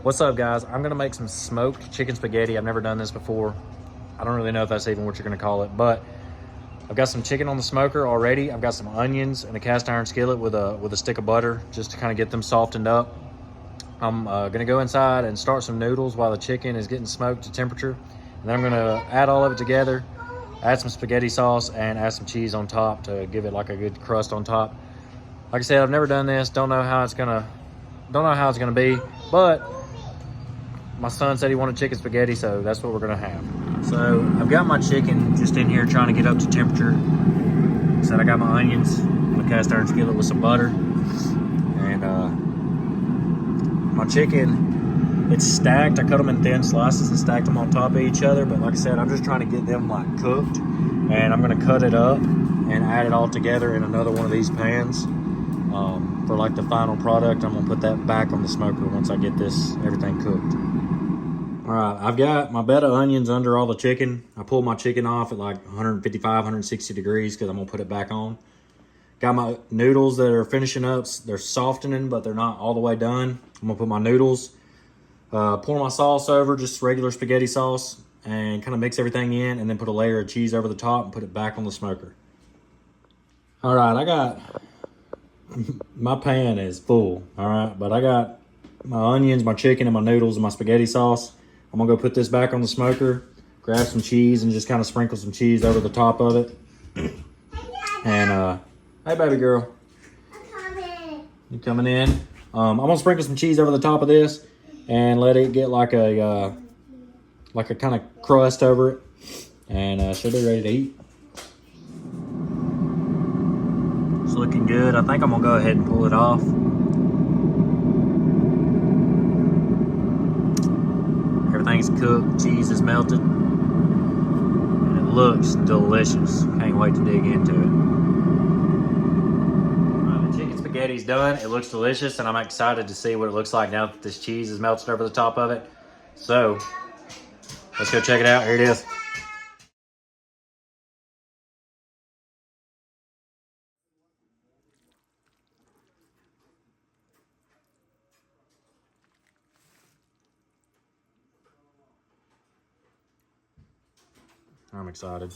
What's up, guys? I'm gonna make some smoked chicken spaghetti. I've never done this before. I don't really know if that's even what you're gonna call it, but I've got some chicken on the smoker already. I've got some onions and a cast iron skillet with a stick of butter just to kind of get them softened up. I'm gonna go inside and start some noodles while the chicken is getting smoked to temperature. And then I'm gonna add all of it together, add some spaghetti sauce, and add some cheese on top to give it like a good crust on top. Like I said, I've never done this. Don't know how it's gonna be, but my son said he wanted chicken spaghetti, so that's what we're gonna have. So I've got my chicken just in here trying to get up to temperature. Said I got my onions in a cast iron skillet with some butter, and my chicken, it's stacked. I cut them in thin slices and stacked them on top of each other. But like I said, I'm just trying to get them like cooked, and I'm gonna cut it up and add it all together in another one of these pans. For like the final product, I'm gonna put that back on the smoker once I get everything cooked. All right, I've got my bed of onions under all the chicken. I pulled my chicken off at like 155, 160 degrees because I'm gonna put it back on. Got my noodles that are finishing up. They're softening, but they're not all the way done. I'm gonna put my noodles, pour my sauce over, just regular spaghetti sauce, and kind of mix everything in, and then put a layer of cheese over the top and put it back on the smoker. All right, I got, my pan is full, all right, but I got my onions, my chicken, and my noodles, and my spaghetti sauce. I'm gonna go put this back on the smoker, grab some cheese, and just kind of sprinkle some cheese over the top of it. And hey, baby girl. I'm coming. You coming in? I'm gonna sprinkle some cheese over the top of this and let it get like a kind of crust over it, and she'll be ready to eat. It's looking good. I think I'm gonna go ahead and pull it off. Everything's cooked, cheese is melted, and it looks delicious. Can't wait to dig into it. The chicken spaghetti's done. It looks delicious, and I'm excited to see what it looks like now that this cheese is melted over the top of it. So, let's go check it out. Here it is. I'm excited.